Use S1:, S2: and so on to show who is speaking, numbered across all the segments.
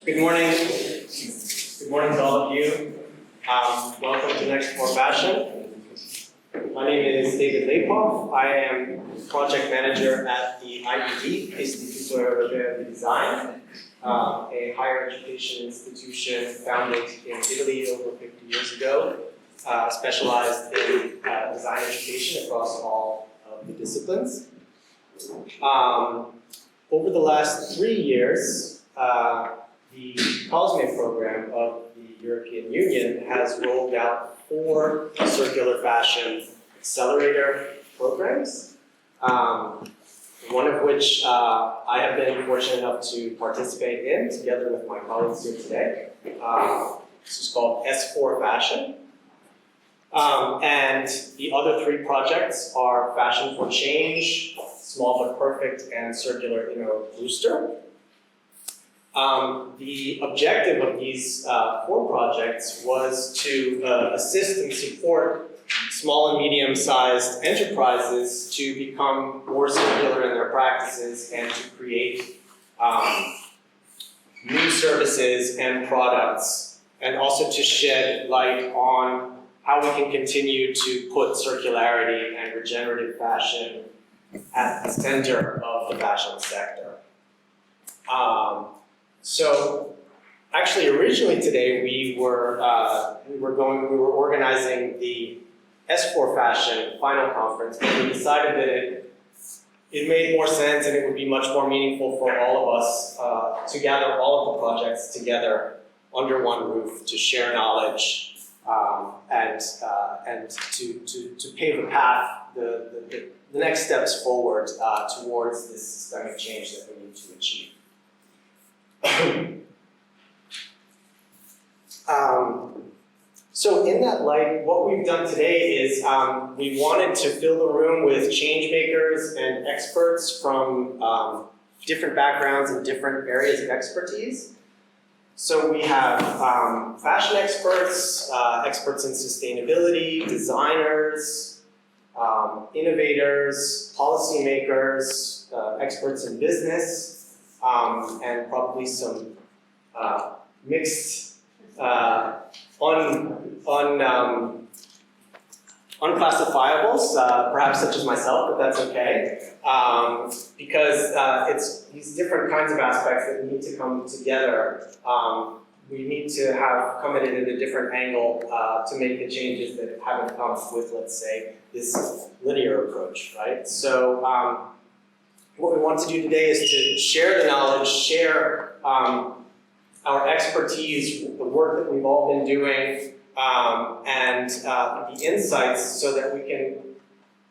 S1: Good morning. Good morning to all of you. Welcome to NXT4Fashion. My name is David Leiphoff. I am project manager at the IED, Instituto de Design, a higher education institution founded in Italy over 50 years ago, specialized in design education across all of the disciplines. Over the last 3 years, the EISMEA program of the European Union has rolled out 4 circular fashion accelerator programs, one of which I have been fortunate enough to participate in together with my colleagues here today. This is called NXT4Fashion. And the other 3 projects are Fashion for Change, Small but Perfect, and Circular Inner Booster. The objective of these 4 projects was to assist and support small and medium-sized enterprises to become more circular in their practices and to create new services and products, and also to shed light on how we can continue to put circularity and regenerative fashion at the center of the fashion sector. So, actually, originally today we were organizing the NXT4Fashion final conference, but we decided that it made more sense and it would be much more meaningful for all of us to gather all of the projects together under one roof to share knowledge and to pave a path, the next steps forward towards this systemic change that we need to achieve. So in that light, what we've done today is we wanted to fill the room with change makers and experts from different backgrounds and different areas of expertise. So we have fashion experts, experts in sustainability, designers, innovators, policymakers, experts in business, and probably some mixed, unclassifiables, perhaps such as myself, but that's okay, because it's these different kinds of aspects that need to come together. We need to have come at it at a different angle to make the changes that haven't come with, let's say, this linear approach, right? So what we want to do today is to share the knowledge, share our expertise, the work that we've all been doing, and the insights so that we can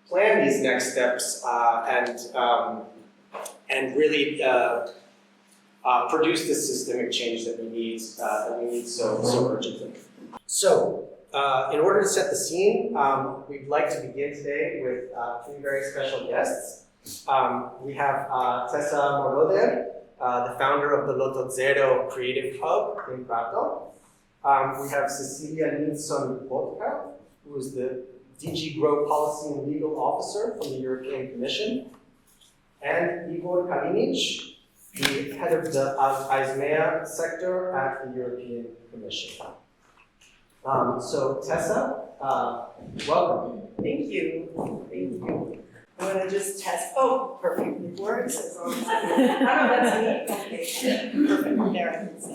S1: plan these next steps and really produce this systemic change that we need so urgently. So, in order to set the scene, we'd like to begin today with 3 very special guests. We have Tessa Moroder, the founder of the Lottozero Creative Hub in Prato. We have Cecilia Nilsson-Bottka, who is the DG Grow Policy and Legal Officer from the European Commission, and Igor Kalinic, the head of the EISMEA sector at the European Commission. So Tessa, welcome.
S2: Thank you. Thank you. I'm going to just test. Oh, perfect. It works as long as I know that's me. Okay, perfect. There I can see.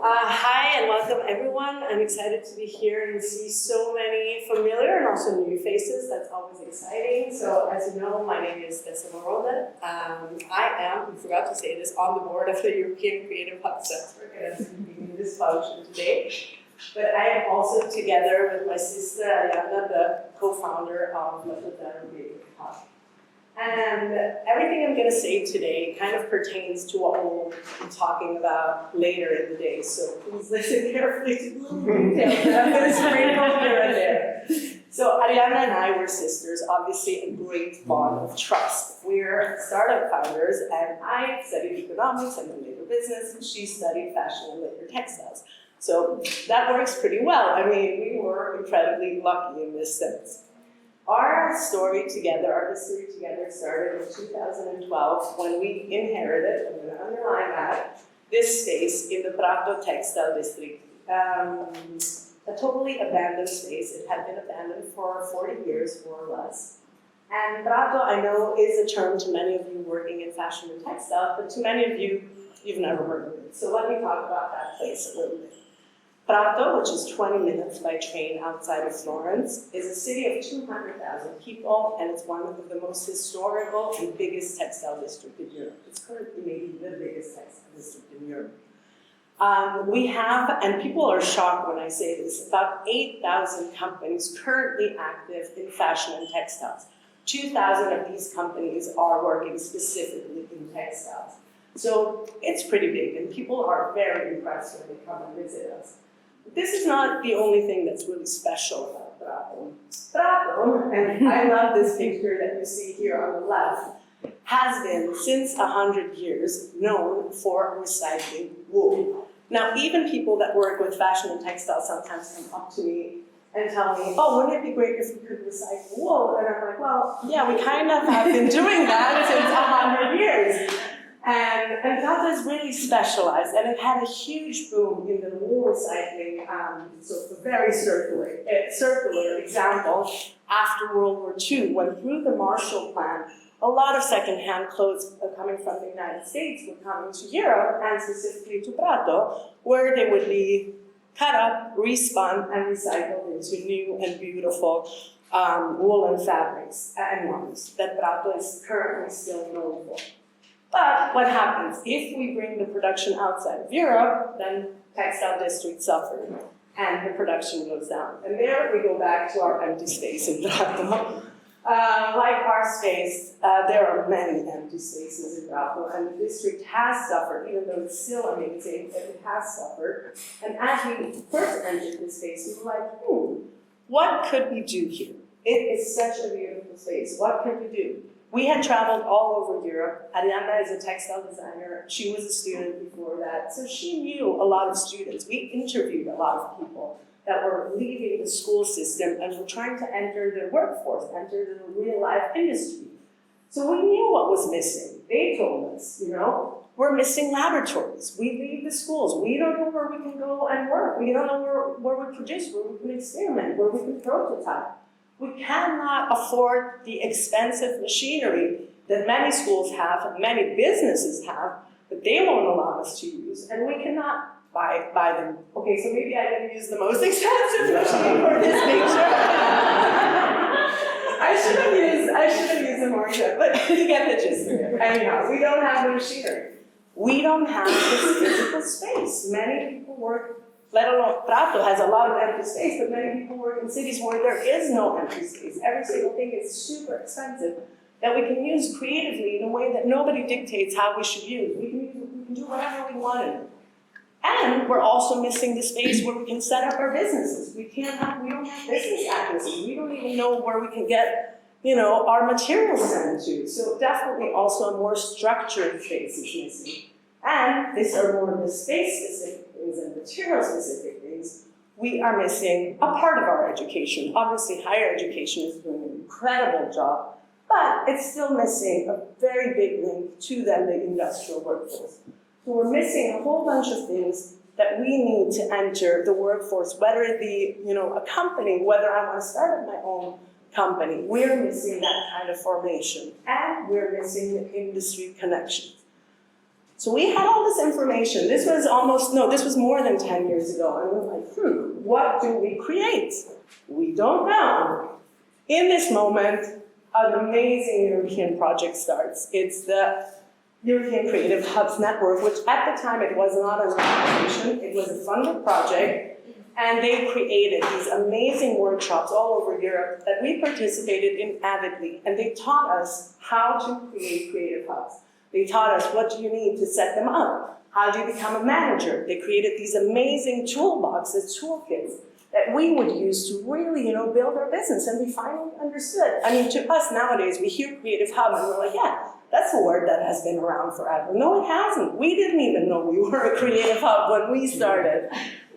S2: Hi and welcome everyone. I'm excited to be here and see so many familiar and also new faces. That's always exciting. So as you know, my name is Tessa Moroder. I am, we forgot to say this, on the board of the European Creative Hub Network, and I'm doing this function today. But I am also, together with my sister Ariana, the co-founder of Lottozero Creative Hub. And everything I'm going to say today kind of pertains to what we'll be talking about later in the day. So please listen carefully to the little details that I'm going to sprinkle here and there. So Ariana and I were sisters, obviously a great bond of trust. We're startup founders, and I studied economics and then later business, and she studied fashion and later textiles. So that works pretty well. I mean, we were incredibly lucky in this sense. Our story together, our history together started in 2012 when we inherited, I'm going to underline that, this space in the Prato Textile District. A totally abandoned space. It had been abandoned for 40 years, more or less. And Prato, I know, is a term to many of you working in fashion and textile, but to many of you, you've never heard of it. So let me talk about that place a little bit. Prato, which is 20 minutes by train outside of Florence, is a city of 200,000 people, and it's one of the most historical and biggest textile district in Europe. It's currently maybe the biggest textile district in Europe. We have, and people are shocked when I say this, about 8,000 companies currently active in fashion and textiles. 2,000 of these companies are working specifically in textiles. So it's pretty big, and people are very impressed when they come and visit us. But this is not the only thing that's really special about Prato. Prato, and I love this picture that you see here on the left, has been, since 100 years, known for recycling wool. Now, even people that work with fashion and textiles sometimes come up to me and tell me, oh, wouldn't it be great if we could recycle wool? And I'm like, well, yeah, we kind of have been doing that since 100 years. And Prato is really specialized, and it had a huge boom in the wool recycling, so it's a very circular example after World War II, when through the Marshall Plan, a lot of secondhand clothes coming from the United States were coming to Europe, and specifically to Prato, where they would be cut up, respun, and recycled into new and beautiful woolen fabrics and yarns that Prato is currently still known for. But what happens? If we bring the production outside of Europe, then textile districts suffer, and the production goes down. And there we go back to our empty space in Prato. Like our space, there are many empty spaces in Prato, and the district has suffered, even though it's still amazing, it has suffered. And as we first entered this space, we were like, what could we do here? It is such a beautiful space. What can we do? We had traveled all over Europe. Arianna is a textile designer. She was a student before that, so she knew a lot of students. We interviewed a lot of people that were leaving the school system and were trying to enter the workforce, enter the real-life industry. So we knew what was missing. They told us, we're missing laboratories. We leave the schools. We don't know where we can go and work. We don't know where we produce, where we can experiment, where we can prototype. We cannot afford the expensive machinery that many schools have, many businesses have, but they won't allow us to use, and we cannot buy them. Okay, so maybe I didn't use the most expensive machine for this picture. I should have used a more good, but you get the gist of it. Anyhow, we don't have the machinery. We don't have this physical space. Many people work, let alone Prato has a lot of empty space, but many people work in cities where there is no empty space. Every single thing is super expensive that we can use creatively in a way that nobody dictates how we should use. We can do whatever we want in it. And we're also missing the space where we can set up our businesses. We don't have business addresses. We don't even know where we can get, our materials sent to. So definitely also a more structured space is missing. And these are more of the space-specific things and material-specific things. We are missing a part of our education. Obviously, higher education is doing an incredible job, but it's still missing a very big link to then the industrial workforce. So we're missing a whole bunch of things that we need to enter the workforce, whether it be, a company, whether I want to start up my own company. We're missing that kind of formation, and we're missing the industry connections. So we had all this information. This was more than 10 years ago, and we're like, what do we create? We don't know. In this moment, an amazing European project starts. It's the European Creative Hubs Network, which at the time it was not an organization, it was a funded project, and they created these amazing workshops all over Europe that we participated in avidly, and they taught us how to create creative hubs. They taught us what do you need to set them up, how do you become a manager. They created these amazing toolboxes, toolkits, that we would use to really, build our business, and we finally understood. I mean, to us nowadays, we hear Creative Hub and we're like, yeah, that's a word that has been around forever. No, it hasn't. We didn't even know we were a creative hub when we started.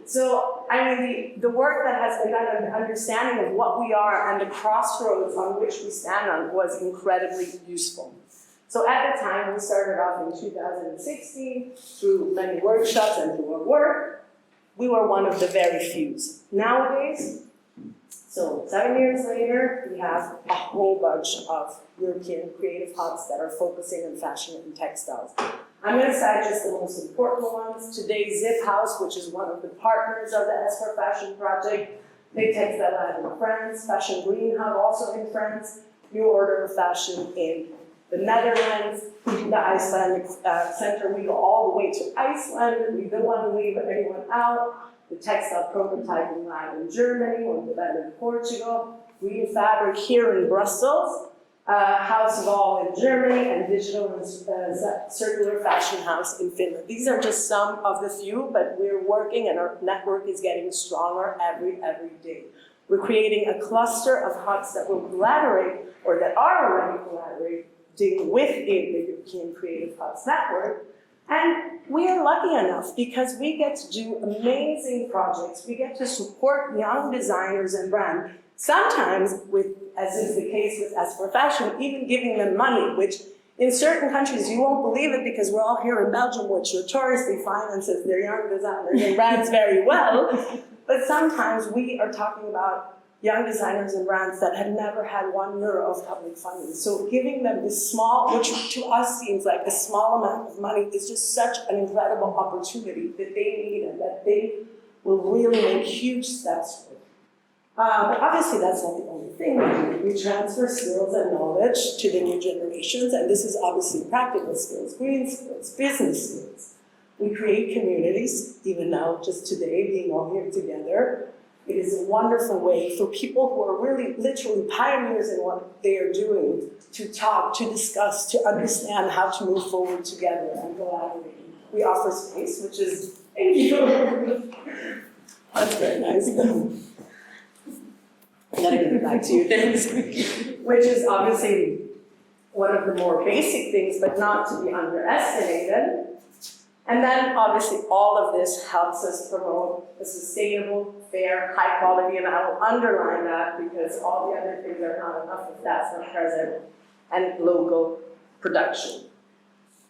S2: So, the work that has been done and the understanding of what we are and the crossroads on which we stand on was incredibly useful. So at the time, we started off in 2016 through many workshops and through our work. We were one of the very few. Nowadays, so 7 years later, we have a whole bunch of European creative hubs that are focusing on fashion and textiles. I'm going to cite just the most important ones. Today, Zip House, which is one of the partners of the NXT4Fashion project, Big Textile Lab in France, Fashion Green Hub also in France, New Order of Fashion in the Netherlands, the Icelandic Center. We go all the way to Iceland. We don't want to leave anyone out. The Textile Prototyping Lab in Germany, one of them in Portugal, Green Fabric here in Brussels, House of All in Germany, and Digital and Circular Fashion House in Finland. These are just some of the few, but we're working and our network is getting stronger every day. We're creating a cluster of hubs that will collaborate, or that are already collaborating within the European Creative Hubs network. And we are lucky enough because we get to do amazing projects. We get to support young designers and brands, sometimes with, as is the case with NXT4Fashion, even giving them money, which in certain countries you won't believe it because we're all here in Belgium, which notoriously finances their young designers and brands very well. But sometimes we are talking about young designers and brands that had never had €1 of public funding. So giving them this small, which to us seems like a small amount of money, is just such an incredible opportunity that they need and that they will really make huge steps with. But obviously that's not the only thing we do. We transfer skills and knowledge to the new generations, and this is obviously practical skills, green skills, business skills. We create communities, even now, just today, being all here together. It is a wonderful way for people who are really literally pioneers in what they are doing to talk, to discuss, to understand how to move forward together and collaborate. We offer space, which is, thank you. That's very nice. I gotta give it back to you, thanks. Which is obviously one of the more basic things, but not to be underestimated. And then, obviously, all of this helps us promote a sustainable, fair, high quality, and I will underline that because all the other things are not enough if that's not present, and local production.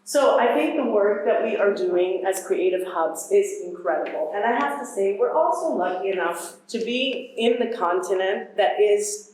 S2: So I think the work that we are doing as creative hubs is incredible. And I have to say, we're also lucky enough to be in the continent that is,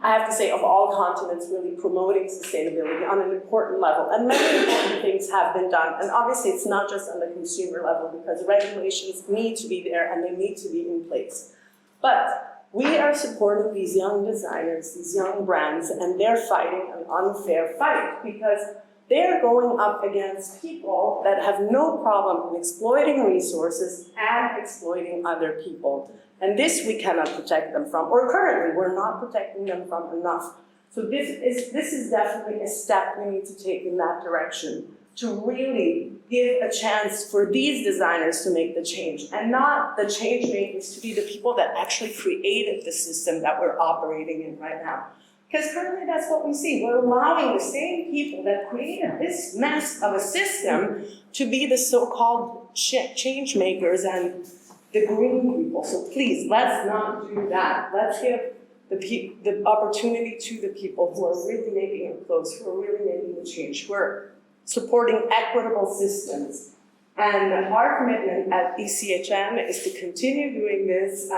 S2: I have to say, of all continents, really promoting sustainability on an important level. And many important things have been done. And obviously, it's not just on the consumer level because regulations need to be there and they need to be in place. But we are supporting these young designers, these young brands, and they're fighting an unfair fight because they're going up against people that have no problem in exploiting resources and exploiting other people. And this we cannot protect them from, or currently we're not protecting them from enough. So this is definitely a step we need to take in that direction to really give a chance for these designers to make the change and not the change makers to be the people that actually created the system that we're operating in right now. Because currently that's what we see. We're allowing the same people that created this mess of a system to be the so-called change makers and the green people. So please, let's not do that. Let's give the opportunity to the people who are really making it close, who are really making the change, who are supporting equitable systems. And our commitment at ECHN is to continue doing this.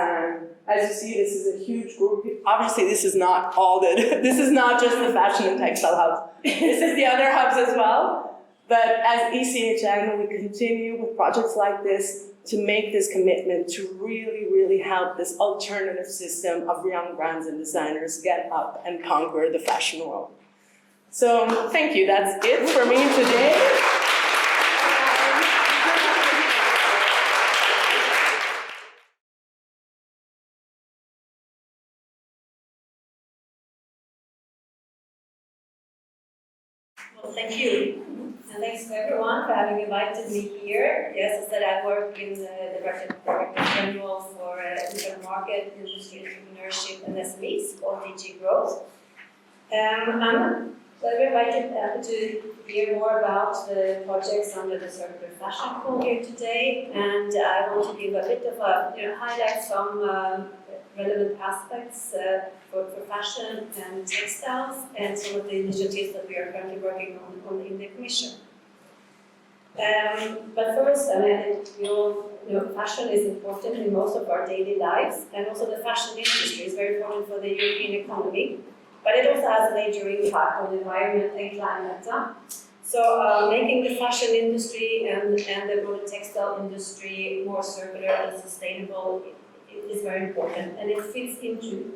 S2: As you see, this is a huge group. Obviously, this is not all that. This is not just the fashion and textile hubs. This is the other hubs as well. But as ECHN, we continue with projects like this to make this commitment to really, really help this alternative system of young brands and designers get up and conquer the fashion world. So thank you. That's it for me today.
S3: Well, thank you. And thanks to everyone for having invited me here. Yes, I said I work in the Director General for Urban Market, Industry, Entrepreneurship and SMEs, called DG Growth. I'm very invited to hear more about the projects under the Circular Fashion Call here today. And I want to give a bit of a highlight some relevant aspects for fashion and textiles, and some of the initiatives that we are currently working on in the Commission. But first, I mean, fashion is important in most of our daily lives, and also the fashion industry is very important for the European economy. But it also has a major impact on the environment and climate. So making the fashion industry and the modern textile industry more circular and sustainable is very important, and it fits into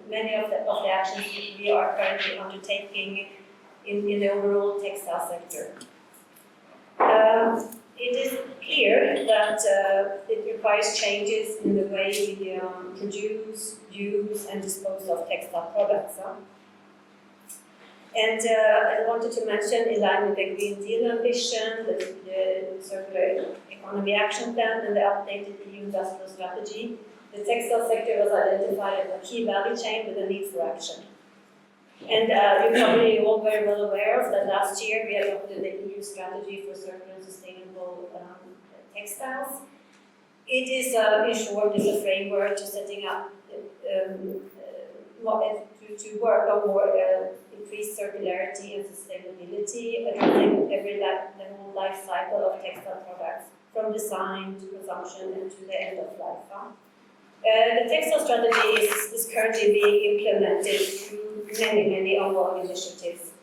S3: many of the actions we are currently undertaking in the overall textile sector. It is clear that it requires changes in the way we produce, use, and dispose of textile products. And I wanted to mention, in line with the Green Deal ambition, the Circular Economy Action Plan, and the updated EU Industrial Strategy, the textile sector was identified as a key value chain with a need for action. And you're probably all very well aware of that last year we adopted the EU strategy for circular and sustainable textiles. It is, in short, a framework to setting up to work on more increased circularity and sustainability, addressing the whole life cycle of textile products, from design to consumption and to the end of life. The textile strategy is currently being implemented through many ongoing initiatives.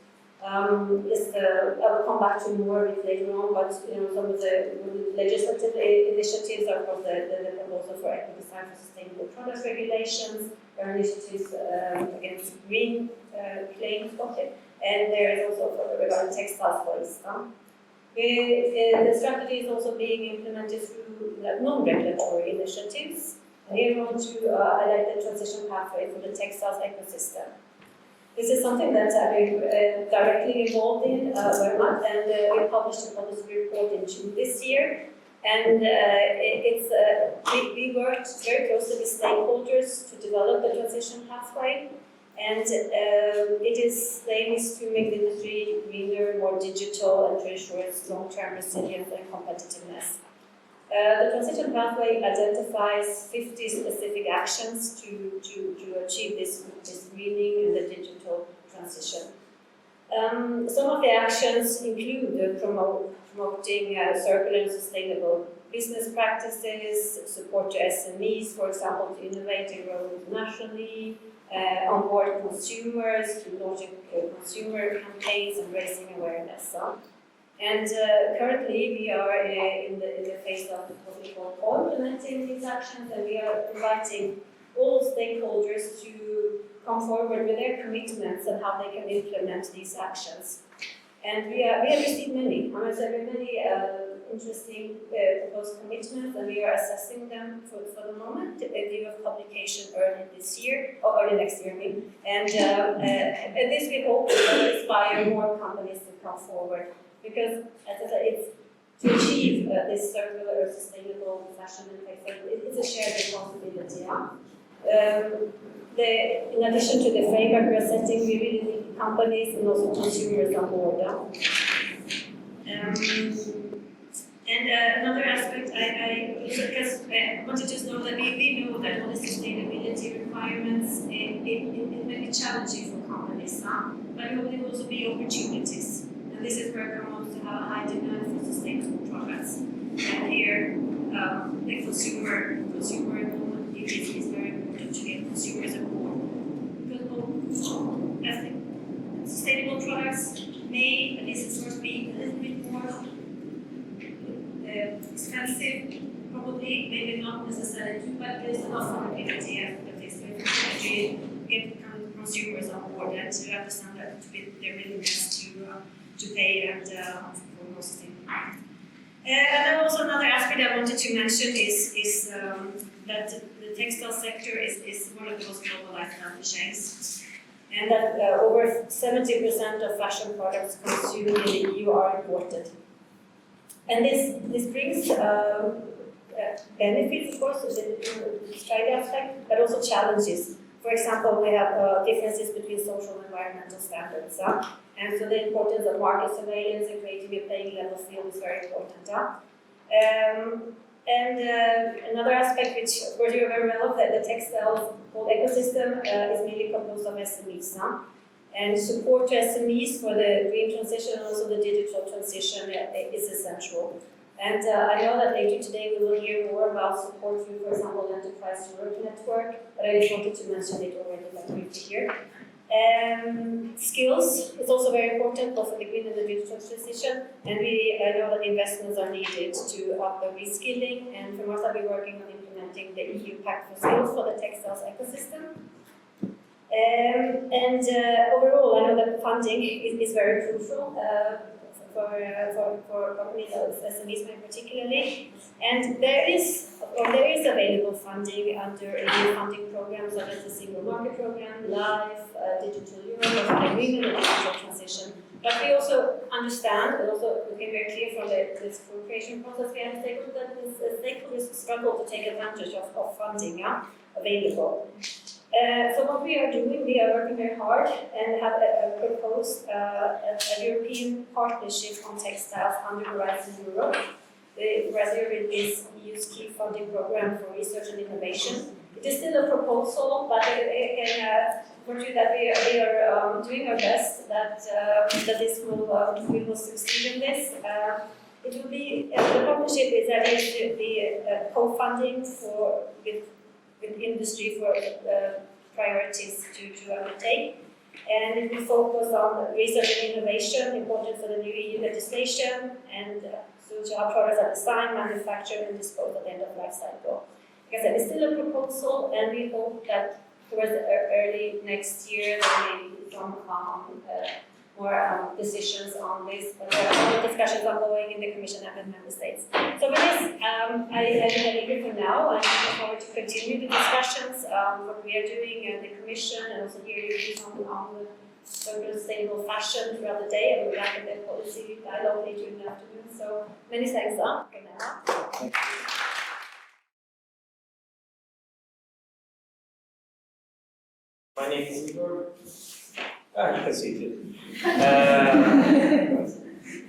S3: I will come back to more of it later on, but some of the legislative initiatives are from the proposal for eco-design for sustainable products regulations, there are initiatives against green claims, and there is also regarding textiles waste. The strategy is also being implemented through non-regulatory initiatives. And here I want to highlight the transition pathway for the textiles ecosystem. This is something that I've been directly involved in very much, and we published a policy report in June this year. And we worked very closely with stakeholders to develop the transition pathway. And the aim is to make the industry greener, more digital, and to ensure its long-term resilience and competitiveness. The transition pathway identifies 50 specific actions to achieve this greening and the digital transition. Some of the actions include promoting circular and sustainable business practices, support to SMEs, for example, to innovate and grow internationally, onboard consumers, to launching consumer campaigns and raising awareness. And currently we are in the phase of what we call implementing these actions, and we are inviting all stakeholders to come forward with their commitments and how they can implement these actions. And we have received many, interesting proposed commitments, and we are assessing them for the moment in view of publication early next year, I mean. And this we hope will inspire more companies to come forward. Because, as I said, it's to achieve this circular or sustainable fashion and textile, it's a shared responsibility. In addition to the framework we are setting, we really need companies and also consumers on board. And another aspect, I want to just know that we know that all the sustainability requirements, it may be challenging for companies, but it will also be opportunities. And this is where companies have a high demand for sustainable products. And here, the consumer involvement is very important to get consumers on board. Because I think sustainable products may, at least at first, be a little bit more expensive, probably, maybe not necessarily, but there's an affordability aspect of this. We actually get consumers on board and to understand that their willingness to pay and for most things. And then also another aspect I wanted to mention is that the textile sector is one of the most globalized value chains, and that over 70% of fashion products consumed in the EU are imported. And this brings benefits, of course, to the trade aspect, but also challenges. For example, we have differences between social and environmental standards. And so the importance of market surveillance and creating a playing level field is very important. And another aspect which, of course, you're very well of, that the textiles whole ecosystem is mainly composed of SMEs now. And support to SMEs for the green transition and also the digital transition is essential. And I know that later today we will hear more about support through, for example, Enterprise Europe Network, but I just wanted to mention it already briefly here. Skills is also very important, both for the green and the digital transition, and I know that investments are needed to up the reskilling, and from us I'll be working on implementing the EU Pact for Skills for the textiles ecosystem. Overall, I know that funding is very crucial for companies, SMEs particularly, and there is available funding under EU funding programs such as the Single Market Program, LIFE, Digital Europe, the Agreement on Digital Transition. But we also understand, and also became very clear from this co-creation process we have stakeholders, that stakeholders struggle to take advantage of funding available. So what we are doing, we are working very hard and have proposed a European partnership on textiles under Horizon Europe. The Horizon Europe is EU's key funding program for research and innovation. It is still a proposal, but I can assure you that we are doing our best that this we will succeed in this. It will be the partnership is that it should be co-funding with industry for priorities to undertake. And it will focus on research and innovation, important for the new EU legislation, and so how products are designed, manufactured, and disposed at the end of life cycle. Like I said, it's still a proposal, and we hope that towards early next year there may be some more decisions on this, but there are other discussions ongoing in the Commission and the Member States. So with this, I am eager for now. I'm looking forward to continue the discussions, what we are doing in the Commission, and also hear your views on the sustainable fashion throughout the day, and we'll have the policy dialogue later in the afternoon. So many thanks for now.
S4: My name is Igor. You can see it.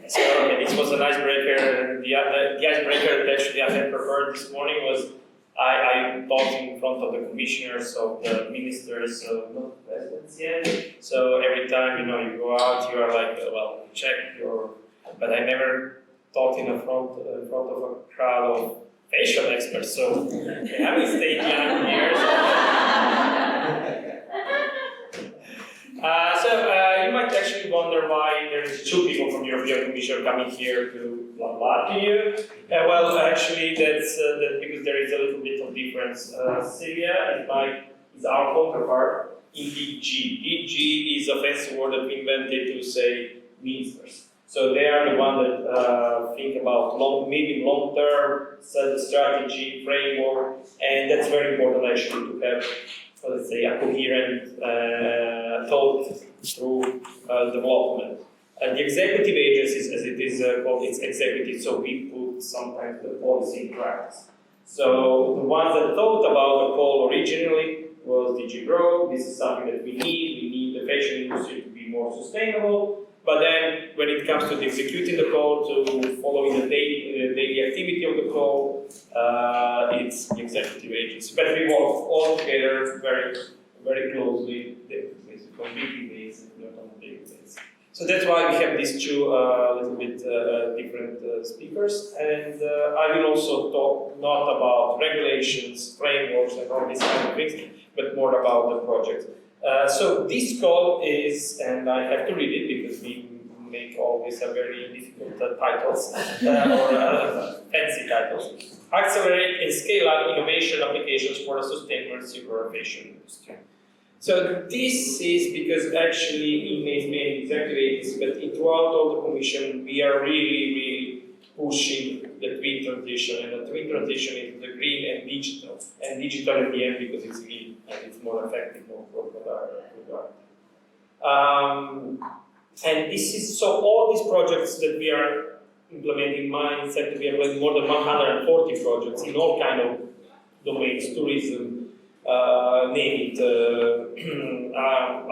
S4: So this was an icebreaker. The icebreaker that actually I had prepared this morning was I talked in front of the commissioners, of the ministers, not presidents yet. So every time you go out, you are like, well, check your. But I never talked in front of a crowd of fashion experts. So I haven't stayed young here. You might actually wonder why there is two people from the European Commission coming here to blah blah to you. Well, actually, that's because there is a little bit of difference. Cecilia is our counterpart in DG. DG is a fancy word that we invented to say ministers. So they are the one that think about medium, long term, set the strategy, framework, and that's very important actually to have, let's say, a coherent thought through development. The executive agencies, as it is called, it's executive, so we put sometimes the policy in practice. So the ones that thought about the call originally was DG Grow. This is something that we need. We need the fashion industry to be more sustainable. But then, when it comes to executing the call, to following the daily activity of the call, it's the executive agency. But we work all together very, very closely, basically on a weekly basis, not on a daily basis. So that's why we have these two little bit different speakers. And I will also talk not about regulations, frameworks, and all these kind of things, but more about the project. So this call is, and I have to read it because we make always a very difficult titles, or fancy titles. Accelerate and scale up innovation applications for a sustainable circular fashion industry. So this is because actually in EISMEA executive agency, but throughout all the commission, we are really pushing the green transition, and the green transition is the green and digital at the end because it's green and it's more effective, more productive. And this is so all these projects that we are implementing, mine said we have more than 140 projects in all kind of domains, tourism, name it,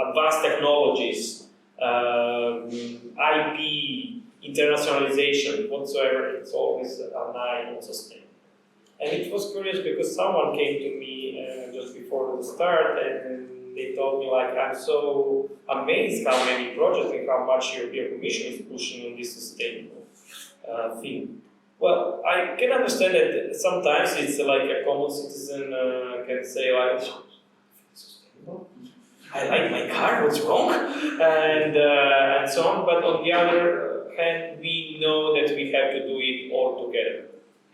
S4: advanced technologies, IP, internationalization, whatsoever. It's always an eye on sustain. And it was curious because someone came to me just before the start and they told me like, I'm so amazed how many projects and how much European Commission is pushing on this sustainable theme. Well, I can understand that sometimes it's like a common citizen can say like, sustainable? I like my car, what's wrong? And so on, but on the other hand, we know that we have to do it all together.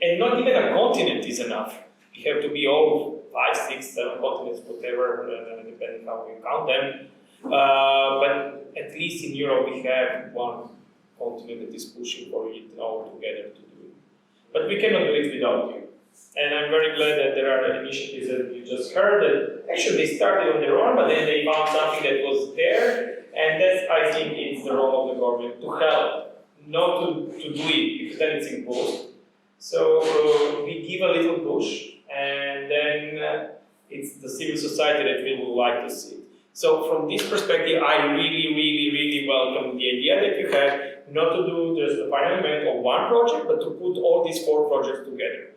S4: And not even a continent is enough. We have to be all 5, 6, 7 continents, whatever, depending how we count them. But at least in Europe, we have one continent that is pushing for it all together to do it. But we cannot do it without you. And I'm very glad that there are initiatives that you just heard that actually they started on their own, but then they found something that was there. And that's, I think, it's the role of the government to help, not to do it, because then it's imposed. So we give a little push, and then it's the civil society that we would like to see. So from this perspective, I really welcome the idea that you have not to do just the final event of one project, but to put all these 4 projects together.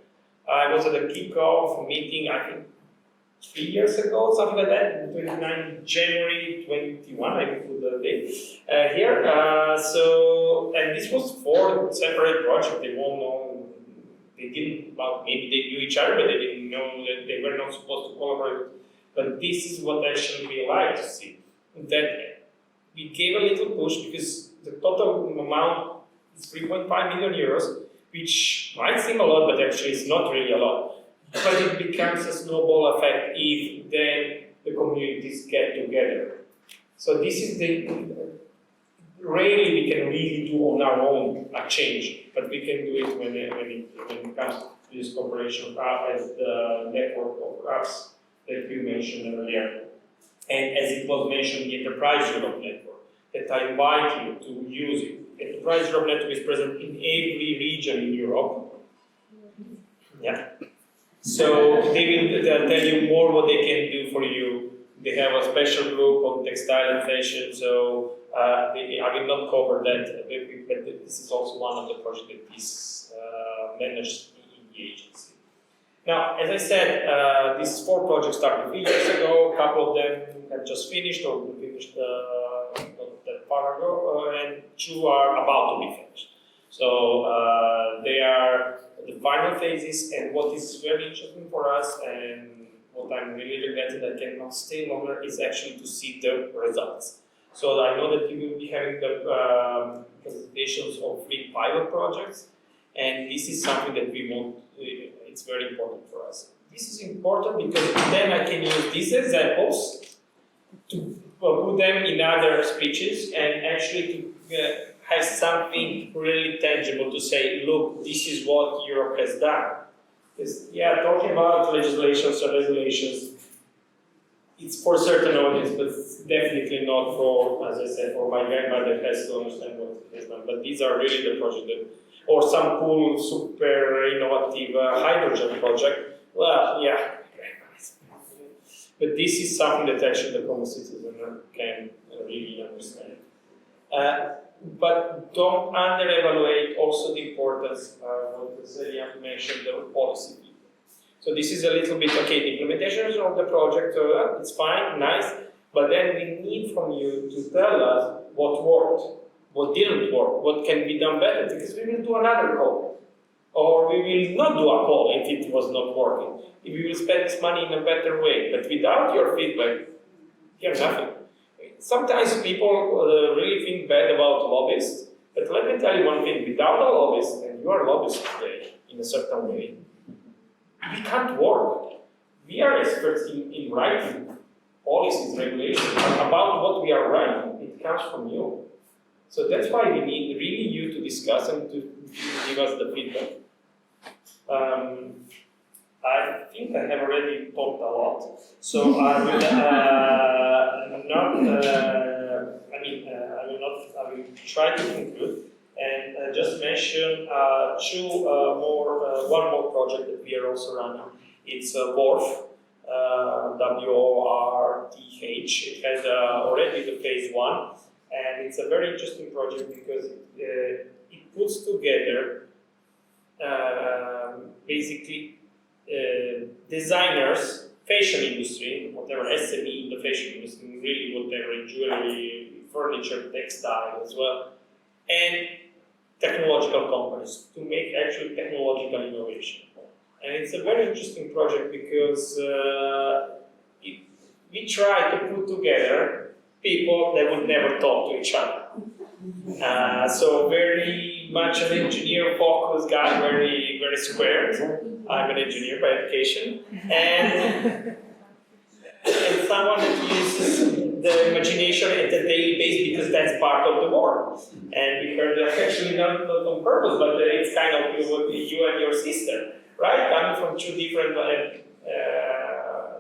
S4: I was at a kickoff meeting, I think 3 years ago, something like that, 29 January 21, I put the date here. And this was 4 separate projects. They won't know, they didn't, well, maybe they knew each other, but they didn't know that they were not supposed to collaborate. But this is what actually we like to see. That we gave a little push because the total amount is 3.5 million euros, which might seem a lot, but actually it's not really a lot. But it becomes a snowball effect if then the communities get together. So this is rarely we can really do on our own a change, but we can do it when it comes to this cooperation as the network of hubs that you mentioned earlier. And as it was mentioned, the Enterprise Europe Network, that I invite you to use it. Enterprise Europe Network is present in every region in Europe. Yeah. So they'll tell you more what they can do for you. They have a special group on textile and fashion, so I will not cover that, but this is also one of the projects that is managed in the agency. Now, as I said, these 4 projects started 3 years ago. A couple of them have just finished or finished not that far ago, and 2 are about to be finished. So they are the final phases, and what is very interesting for us and what I'm really regretting that cannot stay longer is actually to see the results. So I know that you will be having the presentations of 3 pilot projects, and this is something that we want. It's very important for us. This is important because then I can use these examples to put them in other speeches and actually to have something really tangible to say, look, this is what Europe has done. Because, yeah, talking about legislations or regulations, it's for certain audience, but definitely not for, as I said, for my grandmother that has to understand what it has done. But these are really the projects that, or some cool, super innovative hydrogen project. Well, yeah. But this is something that actually the common citizen can really understand. But don't under-evaluate also the importance of what Cecilia mentioned, the policy people. So this is a little bit, okay, the implementation of the project, it's fine, nice, but then we need from you to tell us what worked, what didn't work, what can be done better, because we will do another call. Or we will not do a call if it was not working. If we will spend this money in a better way, but without your feedback, you have nothing. Sometimes people really think bad about lobbyists, but let me tell you one thing, without a lobbyist, and you are lobbyists today in a certain way, we can't work. We are experts in writing policies, regulations, but about what we are writing, it comes from you. So that's why we need really you to discuss and to give us the feedback. I think I have already talked a lot, so I will I will try to conclude and just mention one more project that we are also running. It's WORTH, WORTH. It has already the phase 1, and it's a very interesting project because it puts together basically designers, fashion industry, whatever SME in the fashion industry, really whatever in jewelry, furniture, textile as well, and technological companies to make actually technological innovation. And it's a very interesting project because we try to put together people that would never talk to each other. So very much an engineer-focused guy, very squared. I'm an engineer by education, and someone that uses the imagination at a daily basis because that's part of the work. And we heard that actually not on purpose, but it's kind of you and your sister, right? Coming from two different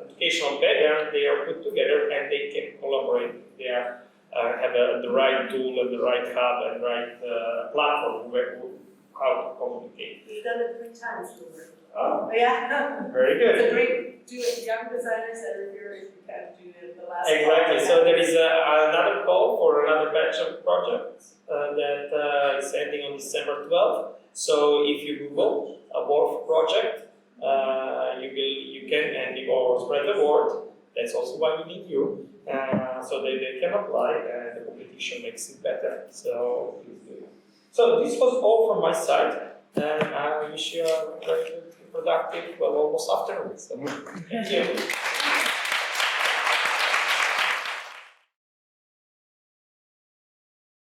S4: educational backgrounds, they are put together and they can collaborate. They are, have the right tool and the right hub and right platform where how to communicate.
S2: We've done it 3 times.
S4: Oh,
S2: Yeah.
S4: very good.
S2: It's a great, do it, young designers that are here, if you can do it the last.
S4: Exactly. So there is another call for another batch of projects that is ending on December 12th. So if you Google a Wolf project, you can and you will spread the word. That's also why we need you, so they can apply and the competition makes it better. So please do it. So this was all from my side, and I wish you a very good, productive, well, almost afternoon. So thank you.